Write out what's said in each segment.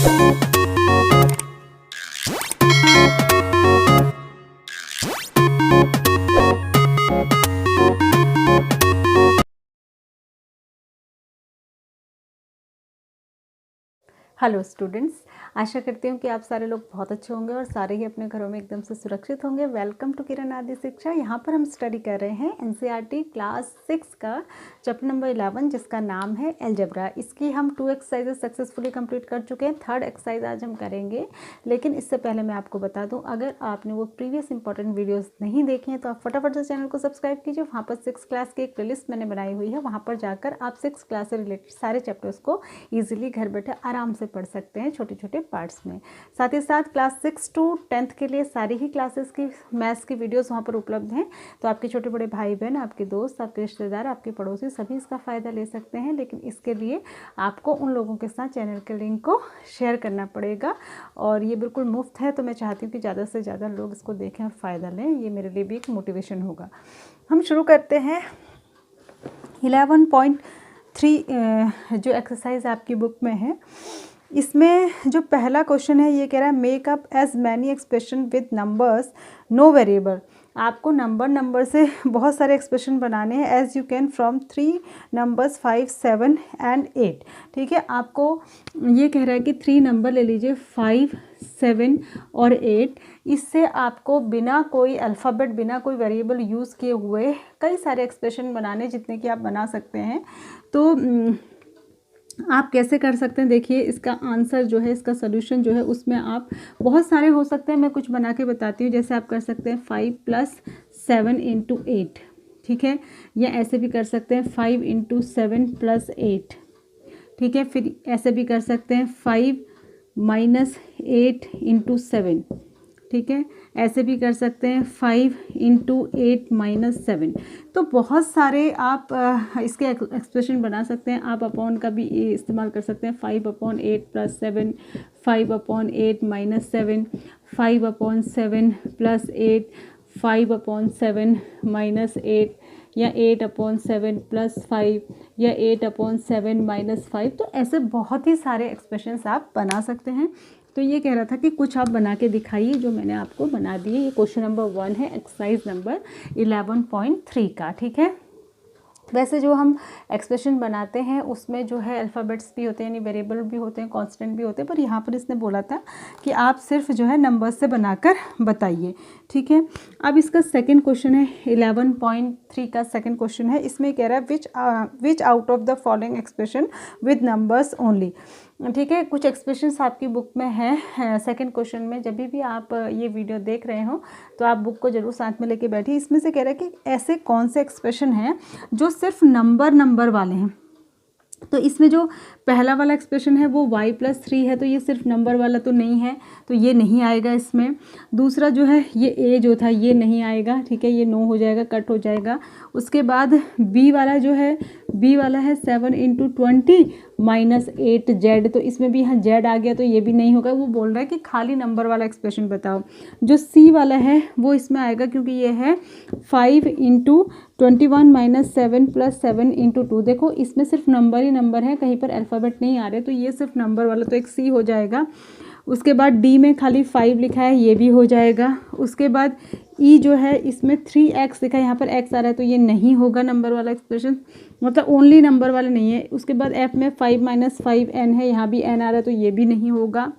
Hello students, आशा करती हूँ कि आप सारे लोग बहुत अच्छे होंगे और सारे ही अपने घरों में एकदम से सुरक्षित होंगे। वेलकम टू किरण आदि शिक्षा। यहाँ पर हम स्टडी कर रहे हैं एनसीईआरटी क्लास 6 का चैप्टर नंबर 11 जिसका नाम है अलजेब्रा। इसकी हम 2 एक्सरसाइजेज सक्सेसफुली कंप्लीट कर चुके हैं। 3rd एक्सरसाइज आज हम करेंगे, लेकिन इससे पहले मैं आपको बता दूँ, अगर आपने वो प्रीवियस इंपॉर्टेंट वीडियोज़ नहीं देखे हैं तो आप फटाफट से चैनल को सब्सक्राइब कीजिए। वहाँ पर 6 क्लास की एक प्लेलिस्ट मैंने बनाई हुई है, वहाँ पर जाकर आप 6 क्लास से रिलेटेड सारे चैप्टर्स को ईजिली घर बैठे आराम से पढ़ सकते हैं छोटे छोटे पार्ट्स में। साथ ही साथ क्लास 6 to 10th के लिए सारी ही क्लासेस की मैथ्स की वीडियोस वहाँ पर उपलब्ध हैं, तो आपके छोटे बड़े भाई बहन, आपके दोस्त, आपके रिश्तेदार, आपके पड़ोसी सभी इसका फ़ायदा ले सकते हैं। लेकिन इसके लिए आपको उन लोगों के साथ चैनल के लिंक को शेयर करना पड़ेगा और ये बिल्कुल मुफ्त है। तो मैं चाहती हूँ कि ज़्यादा से ज़्यादा लोग इसको देखें और फ़ायदा लें, ये मेरे लिए भी एक मोटिवेशन होगा। हम शुरू करते हैं 11.3 जो एक्सरसाइज आपकी बुक में है। इसमें जो पहला क्वेश्चन है ये कह रहा है make up as many expression with numbers no variable. आपको नंबर से बहुत सारे एक्सप्रेशन बनाने हैं as you can from 3 numbers 5, 7 and 8। ठीक है, आपको ये कह रहा है कि 3 नंबर ले लीजिए 5, 7 और 8। इससे आपको बिना कोई अल्फ़ाबेट, बिना कोई वेरिएबल यूज़ किए हुए कई सारे एक्सप्रेशन बनाने, जितने कि आप बना सकते हैं। तो आप कैसे कर सकते हैं, देखिए इसका आंसर जो है, इसका सोल्यूशन जो है, उसमें आप बहुत सारे हो सकते हैं। मैं कुछ बना के बताती हूँ। जैसे आप कर सकते हैं 5 + 7 × 8, ठीक है, या ऐसे भी कर सकते हैं 5 × 7 + 8, ठीक है। फिर ऐसे भी कर सकते हैं 5 - 8 × 7, ठीक है। ऐसे भी कर सकते हैं 5 × 8 - 7। तो बहुत सारे आप इसके एक्सप्रेशन बना सकते हैं। आप अपॉन का भी इस्तेमाल कर सकते हैं, 5/8 + 7, 5/8 - 7, 5/7 + 8, 5/7 - 8, या 8/7 + 5, या 8/7 - 5। तो ऐसे बहुत ही सारे एक्सप्रेशंस आप बना सकते हैं। तो ये कह रहा था कि कुछ आप बना के दिखाइए, जो मैंने आपको बना दिए। ये क्वेश्चन नंबर 1 है एक्सरसाइज नंबर 11.3 का, ठीक है। वैसे जो हम एक्सप्रेशन बनाते हैं उसमें जो है अल्फ़ाबेट्स भी होते हैं, यानी वेरिएबल भी होते हैं, कांस्टेंट भी होते हैं, पर यहाँ पर इसने बोला था कि आप सिर्फ जो है नंबर्स से बनाकर बताइए, ठीक है। अब इसका सेकंड क्वेश्चन है 11.3 का सेकंड क्वेश्चन है। इसमें कह रहा है विच out of the following expression with numbers only, ठीक है। कुछ एक्सप्रेशंस आपकी बुक में है। सेकंड क्वेश्चन में जब भी आप ये वीडियो देख रहे हो तो आप बुक को जरूर साथ में लेके बैठिए। इसमें से कह रहा है कि ऐसे कौन से एक्सप्रेशन हैं जो सिर्फ नंबर वाले हैं। तो इसमें जो पहला वाला एक्सप्रेशन है वो y + 3 है, तो ये सिर्फ नंबर वाला तो नहीं है, तो ये नहीं आएगा इसमें। दूसरा जो है ये a जो था ये नहीं आएगा, ठीक है, ये नो हो जाएगा, कट हो जाएगा। उसके बाद b वाला जो है, b वाला है 7 × 20 - 8 z, तो इसमें भी यहाँ z आ गया, तो ये भी नहीं होगा। वो बोल रहा है कि खाली नंबर वाला एक्सप्रेशन बताओ। जो c वाला है वो इसमें आएगा, क्योंकि ये है 5 × 21 - 7 + 7 × 2। देखो इसमें सिर्फ नंबर ही नंबर है, कहीं पर अल्फ़ाबेट नहीं आ रहे, तो ये सिर्फ नंबर वाला, तो एक सी हो जाएगा। उसके बाद डी में खाली 5 लिखा है, ये भी हो जाएगा। उसके बाद ई जो है इसमें 3x लिखा है, यहाँ पर x आ रहा है, तो ये नहीं होगा नंबर वाला एक्सप्रेशन, मतलब ओनली नंबर वाला नहीं है। उसके बाद f में 5 - 5 n है, यहाँ भी n आ रहा है, तो ये भी नहीं होगा।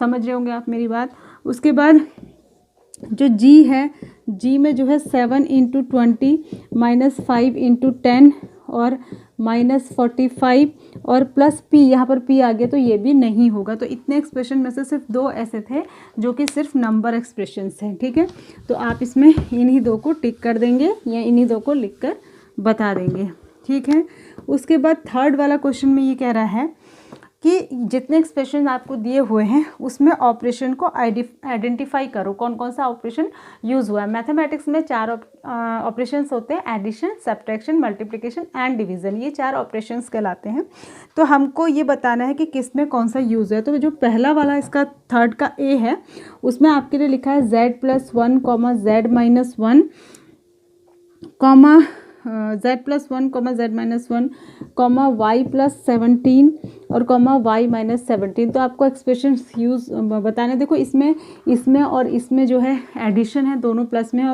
समझ रहे होंगे आप मेरी बात। उसके बाद जो g है, g में जो है 7 × 20 - 5 × 10 और -45 और प्लस p, यहाँ पर p आ गया, तो ये भी नहीं होगा। तो इतने एक्सप्रेशन में से सिर्फ 2 ऐसे थे जो कि सिर्फ नंबर एक्सप्रेशंस हैं, ठीक है। तो आप इसमें इन्हीं 2 को टिक कर देंगे या इन्हीं 2 को लिख कर बता देंगे, ठीक है। उसके बाद थर्ड वाला क्वेश्चन में ये कह रहा है कि जितने एक्सप्रेशन आपको दिए हुए हैं उसमें ऑपरेशन को आइडेंटिफाई करो, कौन कौन सा ऑपरेशन यूज़ हुआ है। मैथमेटिक्स में 4 ऑपरेशंस होते हैं, addition, subtraction, multiplication and division, ये 4 ऑपरेशंस कहलाते हैं। तो हमको ये बताना है कि किस में कौन सा यूज़ है। तो जो पहला वाला इसका थर्ड का ए है, उसमें आपके लिए लिखा है z + 1, z - 1, z+1, z-1, y+17 और y-17। तो आपको एक्सप्रेशन यूज़ बताना। देखो इसमें और इसमें जो है एडिशन है, दोनों प्लस में है,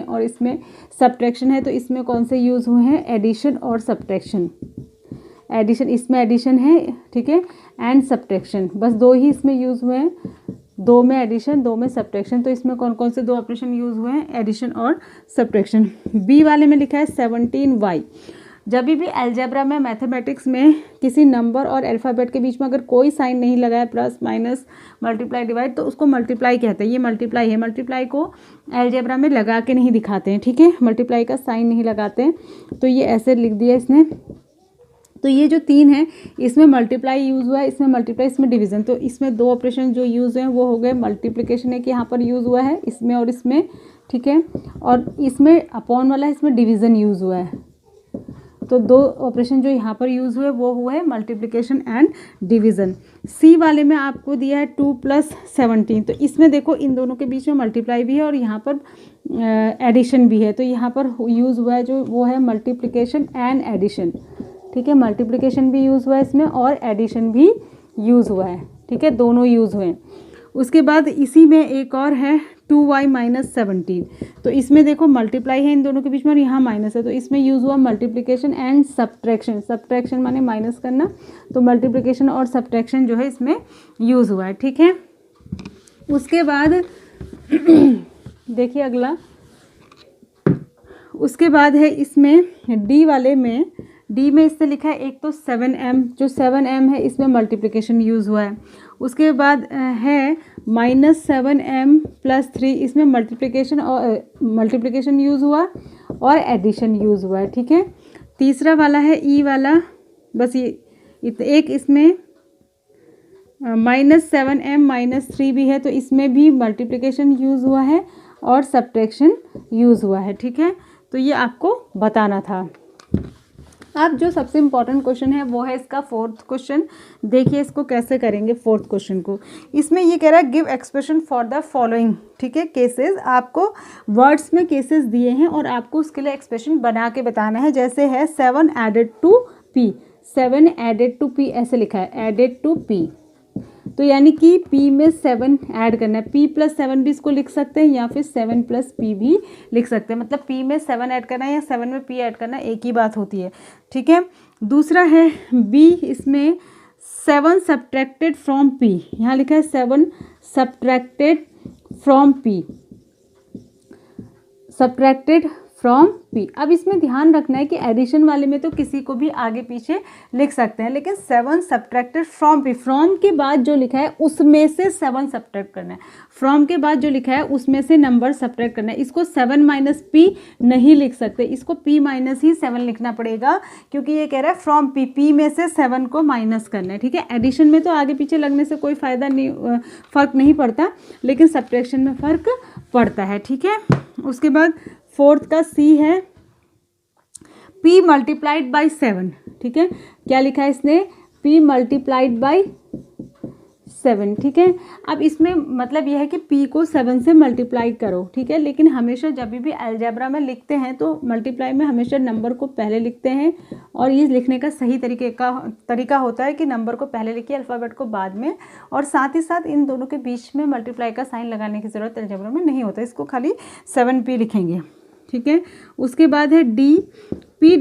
और इसमें सब्ट्रैक्शन है। तो इसमें कौन से यूज़ हुए हैं? एडिशन और सब्ट्रैक्शन। एडिशन, इसमें एडिशन है, ठीक है, एंड सब्ट्रैक्शन, बस दो ही इसमें यूज़ हुए हैं, दो में एडिशन, दो में सब्ट्रैक्शन। तो इसमें कौन कौन से दो ऑपरेशन यूज़ हुए हैं? एडिशन और सब्ट्रैक्शन। बी वाले में लिखा है 17y। जब भी अलजेब्रा में, मैथमेटिक्स में किसी नंबर और अल्फ़ाबेट के बीच में अगर कोई साइन नहीं लगा है, प्लस माइनस मल्टीप्लाई डिवाइड, तो उसको मल्टीप्लाई कहते हैं। ये मल्टीप्लाई है, मल्टीप्लाई को अलजेब्रा में लगा के नहीं दिखाते हैं, ठीक है, मल्टीप्लाई का साइन नहीं लगाते हैं। तो ये ऐसे लिख दिया इसने। तो ये जो तीन है, इसमें मल्टीप्लाई यूज़ हुआ है, इसमें मल्टीप्लाई, इसमें डिवीज़न। तो इसमें दो ऑपरेशन जो यूज़ हुए हैं वो हो गए मल्टीप्लिकेशन, एक यहाँ पर यूज़ हुआ है इसमें और इसमें, ठीक है, और इसमें अपॉन वाला है, इसमें डिवीज़न यूज़ हुआ है। तो दो ऑपरेशन जो यहाँ पर यूज़ हुए वो हुए मल्टीप्लिकेशन एंड डिवीज़न। सी वाले में आपको दिया है 2 + 17। तो इसमें देखो इन दोनों के बीच में मल्टीप्लाई भी है और यहाँ पर एडिशन भी है। तो यहाँ पर यूज़ हुआ है जो वो है मल्टीप्लिकेशन एंड एडिशन, ठीक है, मल्टीप्लिकेशन भी यूज़ हुआ है इसमें और एडिशन भी यूज़ हुआ है, ठीक है, दोनों यूज़ हुए हैं। उसके बाद इसी में एक और है 2y-17। तो इसमें देखो मल्टीप्लाई है इन दोनों के बीच में और यहाँ माइनस है। तो इसमें यूज़ हुआ मल्टीप्लिकेशन एंड सब्ट्रैक्शन। सब्ट्रैक्शन माने माइनस करना, तो मल्टीप्लिकेशन और सब्ट्रैक्शन जो है इसमें यूज़ हुआ है, ठीक है। उसके बाद देखिए अगला, उसके बाद है इसमें डी वाले में, डी में इससे लिखा है एक तो 7m, जो 7m है इसमें मल्टीप्लिकेशन यूज़ हुआ है। उसके बाद है -7m + 3, इसमें मल्टीप्लिकेशन यूज़ हुआ और एडिशन यूज़ हुआ है, ठीक है। तीसरा वाला है ई वाला, बस ये एक इसमें -7m - 3 भी है, तो इसमें भी मल्टीप्लिकेशन यूज़ हुआ है और सब्ट्रैक्शन यूज़ हुआ है, ठीक है। तो ये आपको बताना था। अब जो सबसे इम्पॉर्टेंट क्वेश्चन है वो है इसका 4th क्वेश्चन। देखिए इसको कैसे करेंगे 4th क्वेश्चन को। इसमें ये कह रहा है give expression for the following, ठीक है, केसेस। आपको वर्ड्स में केसेस दिए हैं और आपको उसके लिए एक्सप्रेशन बना के बताना है। जैसे है 7 added to p, 7 added to p ऐसे लिखा है, added to p, तो यानी कि p में 7 ऐड करना है। p + 7 भी इसको लिख सकते हैं या फिर 7 + p भी लिख सकते हैं। मतलब p में 7 ऐड करना है या 7 में p ऐड करना है, एक ही बात होती है, ठीक है। दूसरा है b, इसमें 7 सब्ट्रैक्टेड फ्रॉम p, यहाँ लिखा है 7 subtracted from p, subtracted from p। अब इसमें ध्यान रखना है कि एडिशन वाले में तो किसी को भी आगे पीछे लिख सकते हैं, लेकिन 7 सब्ट्रैक्टेड फ्रॉम p, फ्रॉम के बाद जो लिखा है उसमें से 7 सब्ट्रैक्ट करना है। फ्रॉम के बाद जो लिखा है उसमें से नंबर सब्ट्रैक्ट करना है। इसको 7 - p नहीं लिख सकते, इसको p - ही 7 लिखना पड़ेगा, क्योंकि ये कह रहा है फ्रॉम p, p में से 7 को माइनस करना है, ठीक है। एडिशन में तो आगे पीछे लगने से कोई फ़ायदा नहीं, फ़र्क नहीं पड़ता, लेकिन सब्ट्रैक्शन में फ़र्क पड़ता है, ठीक है। उसके बाद 4th का c है p × 7, ठीक है। क्या लिखा है इसने? p × 7, ठीक है। अब इसमें मतलब यह है कि p को 7 से मल्टीप्लाई करो, ठीक है। लेकिन हमेशा जब भी अलजेब्रा में लिखते हैं तो मल्टीप्लाई में हमेशा नंबर को पहले लिखते हैं, और ये लिखने का सही तरीका होता है कि नंबर को पहले लिखिए, अल्फ़ाबेट को बाद में। और साथ ही साथ इन दोनों के बीच में मल्टीप्लाई का साइन लगाने की ज़रूरत अलजेब्रा में नहीं होता, इसको खाली 7p लिखेंगे, ठीक है। उसके बाद है d, p /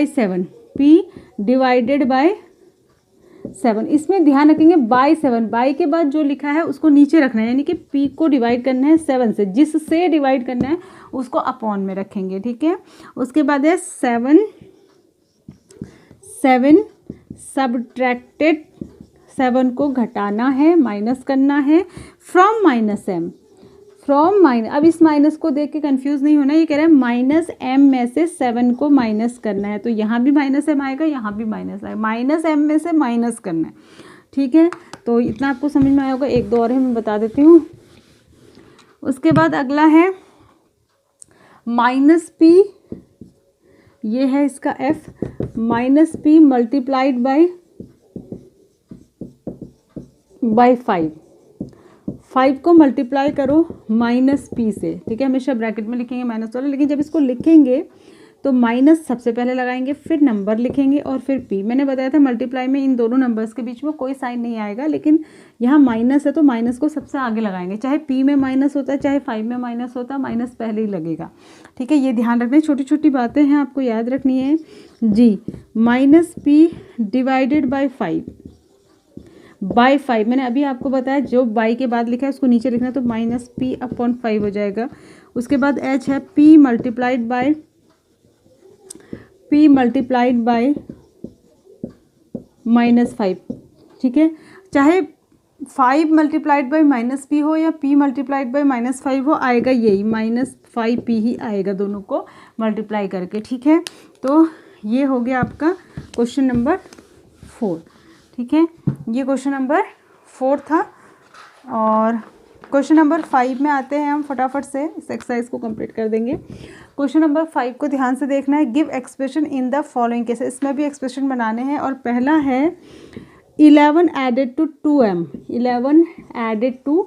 7, p / 7। इसमें ध्यान रखेंगे बाय 7, बाय के बाद जो लिखा है उसको नीचे रखना है, यानी कि p को डिवाइड करना है 7 से, जिससे डिवाइड करना है उसको अपॉन में रखेंगे, ठीक है। उसके बाद है 7 सब्ट्रैक्टेड, 7 को घटाना है, माइनस करना है, फ्रॉम -m, फ्रॉम माइनस। अब इस माइनस को देख के कंफ्यूज नहीं होना, ये कह रहा है -m में से 7 को माइनस करना है। तो यहाँ भी -m आएगा, यहाँ भी माइनस आएगा, -m में से माइनस करना है, ठीक है। तो इतना आपको समझ में आया होगा। एक दो और है, मैं बता देती हूँ। उसके बाद अगला है -p, ये है इसका f, -p × 5, 5 को मल्टीप्लाई करो -p से, ठीक है। हमेशा ब्रैकेट में लिखेंगे माइनस वाला, लेकिन जब इसको लिखेंगे तो माइनस सबसे पहले लगाएंगे, फिर नंबर लिखेंगे और फिर पी। मैंने बताया था मल्टीप्लाई में इन दोनों नंबर्स के बीच में कोई साइन नहीं आएगा, लेकिन यहाँ माइनस है तो माइनस को सबसे आगे लगाएंगे। चाहे पी में माइनस होता है चाहे 5 में माइनस होता है, माइनस पहले ही लगेगा। ठीक है, ये ध्यान रखना, छोटी छोटी बातें हैं आपको याद रखनी है जी। माइनस पी डिवाइडेड बाई 5 मैंने अभी आपको बताया जो बाई के बाद लिखा है उसको नीचे लिखना, तो माइनस पी अपॉन 5 हो जाएगा। उसके बाद एच है पी मल्टीप्लाइड बाय -5। ठीक है, चाहे 5 मल्टीप्लाइड बाई माइनस पी हो या p मल्टीप्लाइड बाई -5 हो, आएगा यही -5p ही आएगा दोनों को मल्टीप्लाई करके। ठीक है, तो ये हो गया आपका क्वेश्चन नंबर 4। ठीक है, ये क्वेश्चन नंबर 4 था। और क्वेश्चन नंबर 5 में आते हैं हम, फटाफट से इस एक्सरसाइज को कंप्लीट कर देंगे। क्वेश्चन नंबर 5 को ध्यान से देखना है। Give expression in the following cases, इसमें भी एक्सप्रेशन बनाने हैं। और पहला है 11 added to 2m, 11 added to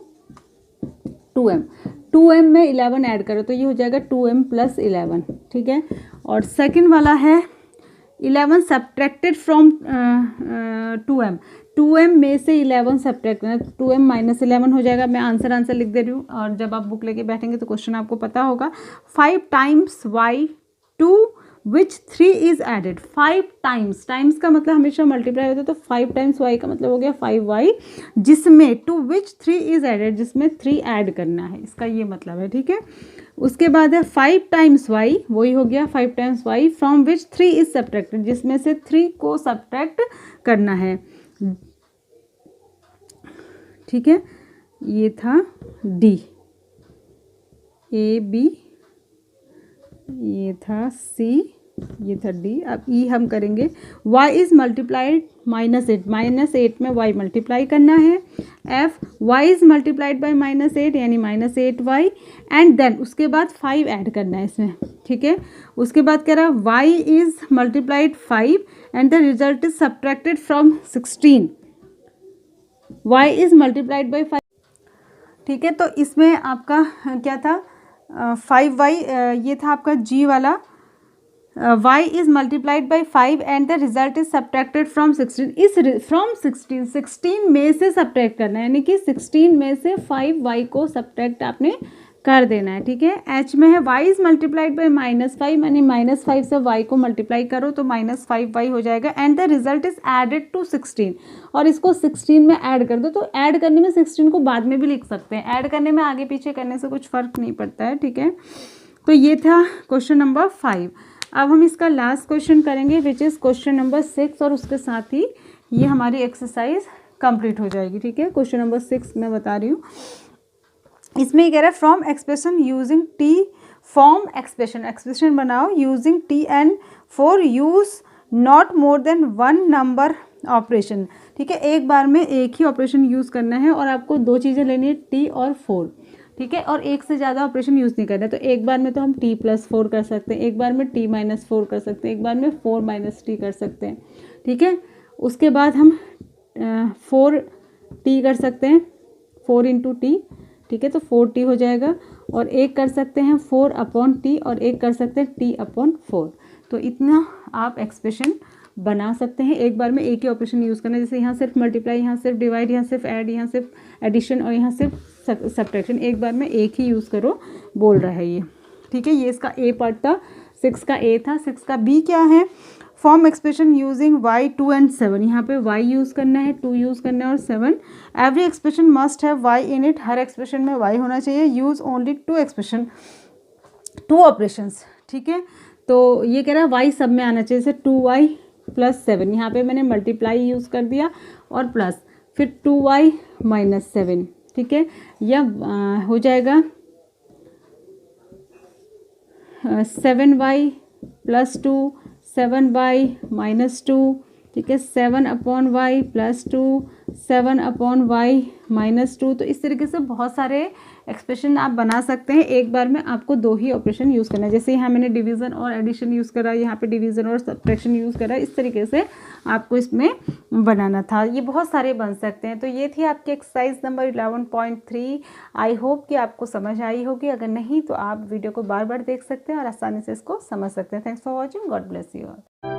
2m, 2m में 11 ऐड करो तो ये हो जाएगा 2m + 11। ठीक है, और सेकंड वाला है 11 सब्ट्रैक्टेड फ्रॉम 2m, 2m में से 11 सब्ट्रैक्ट करना, 2m - 11 हो जाएगा। मैं आंसर लिख दे रही हूँ, और जब आप बुक लेके बैठेंगे तो क्वेश्चन आपको पता होगा। 5 times y to which 3 is added, 5 times, times का मतलब हमेशा मल्टीप्लाई होता है, तो 5 टाइम्स y का मतलब हो गया 5y, जिसमें टू विच 3 इज एडेड, जिसमें 3 ऐड करना है, इसका ये मतलब है। ठीक है, उसके बाद है 5 टाइम्स y, वही हो गया 5 times y, from which 3 is subtracted, जिसमें से 3 को सब्ट्रैक्ट करना है। ठीक है, ये था D, A B, ये था C, ये था D। अब E हम करेंगे। y इज़ मल्टीप्लाइड -8, -8 में y मल्टीप्लाई करना है। F y is multiplied by -8 यानी -8y, एंड देन उसके बाद 5 ऐड करना है इसमें। ठीक है, उसके बाद कह रहा है y is multiplied 5 and the result is subtracted from 16, y is multiplied by 5। ठीक है, तो इसमें आपका क्या था, 5y, ये था आपका G वाला। y is multiplied by 5 and the result is subtracted from 16, इस फ्रॉम 16 में से सब्ट्रैक्ट करना है, यानी कि 16 में से 5y को सब्ट्रैक्ट आपने कर देना है। ठीक है, h में है y इज़ मल्टीप्लाइड बाई -5, यानी -5 से y को मल्टीप्लाई करो तो -5y हो जाएगा, and the result is added to 16, और इसको 16 में ऐड कर दो। तो ऐड करने में 16 को बाद में भी लिख सकते हैं, ऐड करने में आगे पीछे करने से कुछ फ़र्क नहीं पड़ता है। ठीक है, तो ये था क्वेश्चन नंबर 5। अब हम इसका लास्ट क्वेश्चन करेंगे विच इज़ क्वेश्चन नंबर 6, और उसके साथ ही ये हमारी एक्सरसाइज कंप्लीट हो जाएगी। ठीक है, क्वेश्चन नंबर 6 मैं बता रही हूँ। इसमें ये कह रहा है from expression using T, form expression बनाओ using T and for use not more than 1 number operation. ठीक है, एक बार में एक ही ऑपरेशन यूज़ करना है, और आपको 2 चीज़ें लेनी है, टी और 4। ठीक है, और एक से ज़्यादा ऑपरेशन यूज़ नहीं करना है। तो एक बार में तो हम t + 4 कर सकते हैं, एक बार में t - 4 कर सकते हैं, एक बार में 4 - t कर सकते हैं। ठीक है, उसके बाद हम 4t कर सकते हैं, 4 × t। ठीक है, तो 4t हो जाएगा, और एक कर सकते हैं 4/t, और एक कर सकते हैं t/4। तो इतना आप एक्सप्रेशन बना सकते हैं। एक बार में एक ही ऑपरेशन यूज़ करना है, जैसे यहाँ सिर्फ मल्टीप्लाई, यहाँ सिर्फ डिवाइड, यहाँ सिर्फ ऐड, यहाँ सिर्फ एडिशन, और यहाँ सिर्फ सब्ट्रैक्शन। एक बार में एक ही यूज़ करो बोल रहा है ये। ठीक है, ये इसका ए पार्ट था, 6 का ए था। 6 का बी क्या है, form expression using y 2 and 7। यहाँ पे y यूज़ करना है, 2 यूज़ करना है, और 7। Every expression must have y in it, her expression में y होना चाहिए। Use only 2 operations. ठीक है, तो ये कह रहा है y सब में आना चाहिए, जैसे 2y + 7, यहाँ पे मैंने मल्टीप्लाई यूज़ कर दिया और प्लस, फिर 2y - 7। ठीक है, या हो जाएगा 7y + 2, 7y - 2, ठीक है, 7/y प्लस 2, 7/y माइनस 2। तो इस तरीके से बहुत सारे एक्सप्रेशन आप बना सकते हैं। एक बार में आपको 2 ही ऑपरेशन यूज़ करना है। जैसे यहाँ मैंने डिवीज़न और एडिशन यूज़ करा, यहाँ पे डिवीज़न और सब्ट्रैक्शन यूज़ करा, इस तरीके से आपको इसमें बनाना था। ये बहुत सारे बन सकते हैं। तो ये थी आपकी एक्सरसाइज नंबर 11.3। आई होप कि आपको समझ आई होगी। अगर नहीं तो आप वीडियो को बार बार देख सकते हैं और आसानी से इसको समझ सकते हैं। Thanks for watching. God bless you all.